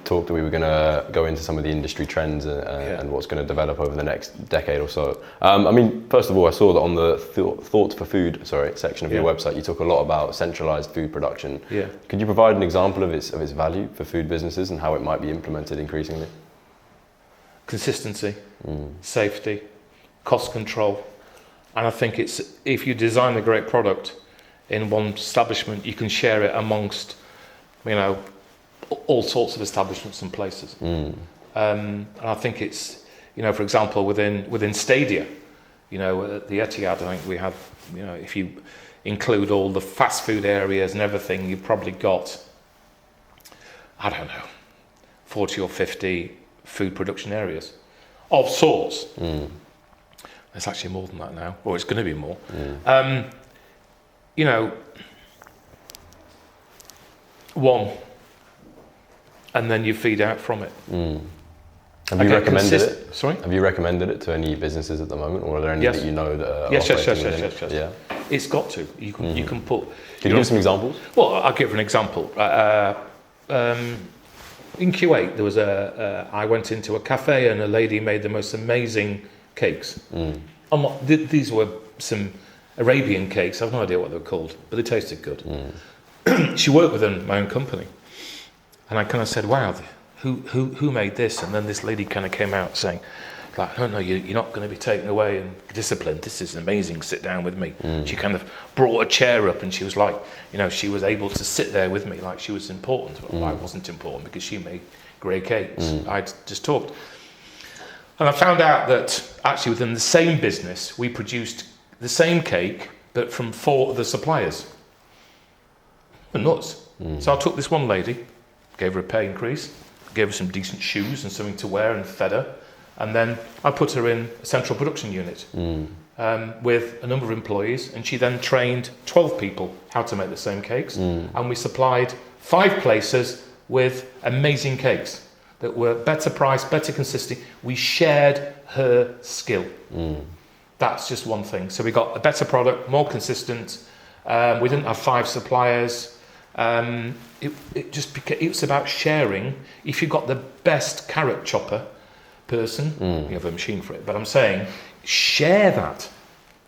talked that we were going to go into some of the industry trends and what's going to develop over the next decade or so. I mean, first of all, I saw that on the Thoughts for Food section of your website, you talk a lot about centralized food production. Yeah. Could you provide an example of its value for food businesses and how it might be implemented increasingly? Consistency, safety, cost control. And I think it's, if you design a great product in one establishment, you can share it amongst, all sorts of establishments and places. And I think it's, for example, within Stadia, at the Etihad, I think we had, if you include all the fast food areas and everything, you've probably got, 40 or 50 food production areas of sorts. It's actually more than that now, or it's going to be more. One, and then you feed out from it. Have you recommended it? Sorry? Have you recommended it to any businesses at the moment, or are there any that you know that are Yes. Yeah. It's got to. You can put. Can you give some examples? Well, I'll give an example. In Kuwait, there was I went into a cafe and a lady made the most amazing cakes. These were some Arabian cakes. I've no idea what they were called, but they tasted good. She worked within my own company, and I kind of said, "Wow, who made this?" And then this lady kind of came out saying, "Like, no, you're not going to be taken away and disciplined. This is amazing. Sit down with me." She kind of brought a chair up, and she was like, she was able to sit there with me like she was important. Well, I wasn't important because she made great cakes. I just talked. And I found out that actually within the same business, we produced the same cake, but from 4 other suppliers. And nuts. So I took this one lady, gave her a pay increase, gave her some decent shoes and something to wear and fed her. And then I put her in a central production unit with a number of employees. And she then trained 12 people how to make the same cakes. And we supplied 5 places with amazing cakes that were better priced, better consistency. We shared her skill. That's just one thing. So we got a better product, more consistent. We didn't have 5 suppliers. It was about sharing. If you got the best carrot chopper person, you have a machine for it. But I'm saying, share that.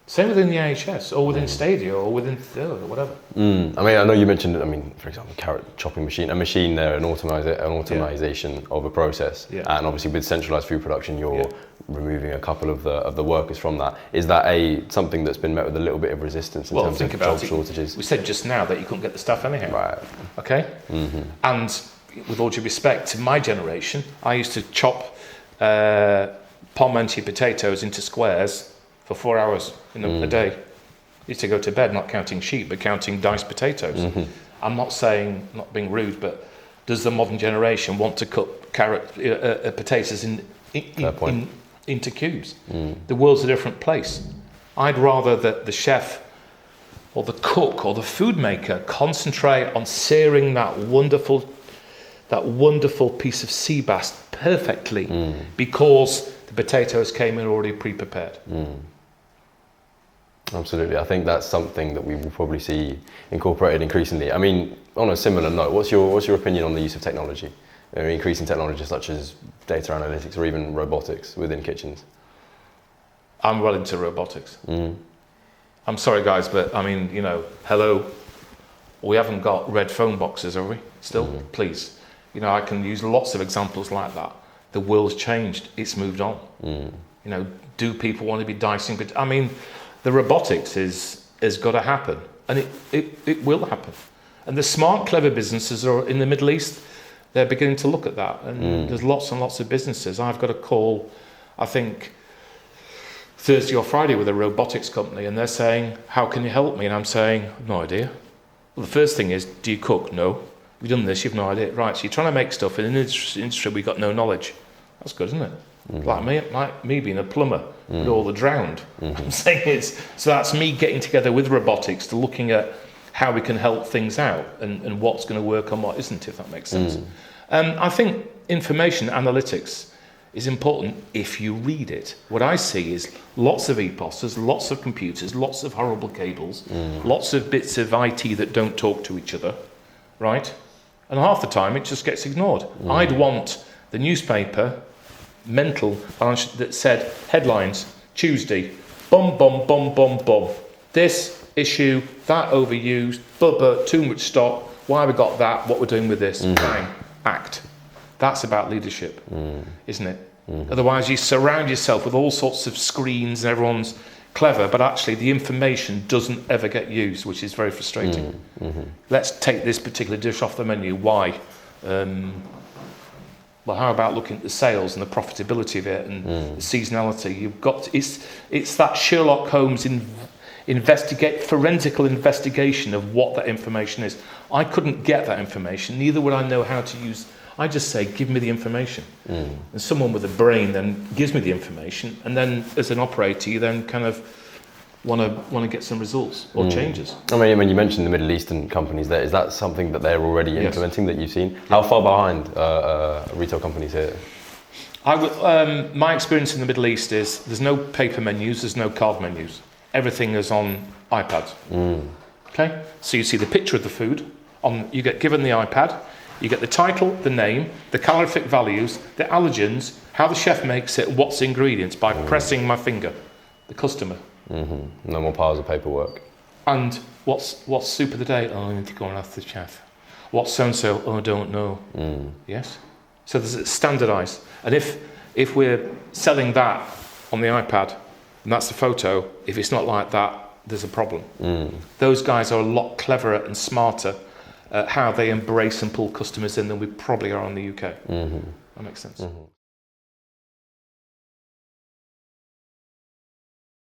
Same within the NHS or within Stadia or within or whatever. I mean, I know you mentioned, for example, carrot chopping machine, a machine there, an automation of a process. And obviously with centralized food production, you're removing a couple of the workers from that. Is that something that's been met with a little bit of resistance in terms of job shortages? We said just now that you couldn't get the staff anyhow. Right. Okay? And with all due respect to my generation, I used to chop Parmentier potatoes into squares for 4 hours in a day. Used to go to bed not counting sheep, but counting diced potatoes. I'm not saying, not being rude, but does the modern generation want to cut potatoes into cubes? The world's a different place. I'd rather that the chef or the cook or the food maker concentrate on searing that wonderful piece of sea bass perfectly because the potatoes came in already pre-prepared. Absolutely. I think that's something that we will probably see incorporated increasingly. I mean, on a similar note, what's your opinion on the use of technology? Increasing technology such as data analytics or even robotics within kitchens? I'm well into robotics. I'm sorry guys, but I mean, hello, we haven't got red phone boxes, have we? Still, please. I can use lots of examples like that. The world's changed, it's moved on. Do people want to be dicing? But I mean, the robotics is got to happen, and it will happen. And the smart, clever businesses are in the Middle East. They're beginning to look at that, and there's lots and lots of businesses. I've got a call, I think, Thursday or Friday with a robotics company, and they're saying, "How can you help me?" And I'm saying, "No idea." Well, the first thing is, do you cook? No. You've done this, you've no idea. Right, so you're trying to make stuff in an industry we've got no knowledge. That's good, isn't it? Like me being a plumber with all the drowned. I'm saying so that's me getting together with robotics to looking at how we can help things out and what's going to work and what isn't, if that makes sense. I think information analytics is important if you read it. What I see is lots of EPOSs, lots of computers, lots of horrible cables, lots of bits of IT that don't talk to each other, right? And half the time it just gets ignored. I'd want the newspaper, mental, that said headlines, Tuesday, bum, bum, bum, bum, bum. This issue, that overused, too much stock, why we got that, what we're doing with this, bang, act. That's about leadership, isn't it? Otherwise you surround yourself with all sorts of screens and everyone's clever, but actually the information doesn't ever get used, which is very frustrating. Let's take this particular dish off the menu. Why? Well, how about looking at the sales and the profitability of it and the seasonality? You've got to, it's that Sherlock Holmes forensical investigation of what that information is. I couldn't get that information, neither would I know how to use. I just say, give me the information. And someone with a brain then gives me the information, and then as an operator, you then kind of want to get some results or changes. I mean, when you mentioned the Middle Eastern companies there, is that something that they're already implementing that you've seen? How far behind retail companies here? My experience in the Middle East is there's no paper menus, there's no card menus. Everything is on iPads. Okay, so you see the picture of the food, you get given the iPad, you get the title, the name, the calorific values, the allergens, how the chef makes it, what's the ingredients, by pressing my finger, the customer. No more piles of paperwork. And what's soup of the day? Oh, I need to go and ask the chef. What's so-and-so? Oh, I don't know. Yes? So there's standardised. And if we're selling that on the iPad, and that's the photo, if it's not like that, there's a problem. Those guys are a lot cleverer and smarter at how they embrace and pull customers in than we probably are in the UK. That makes sense.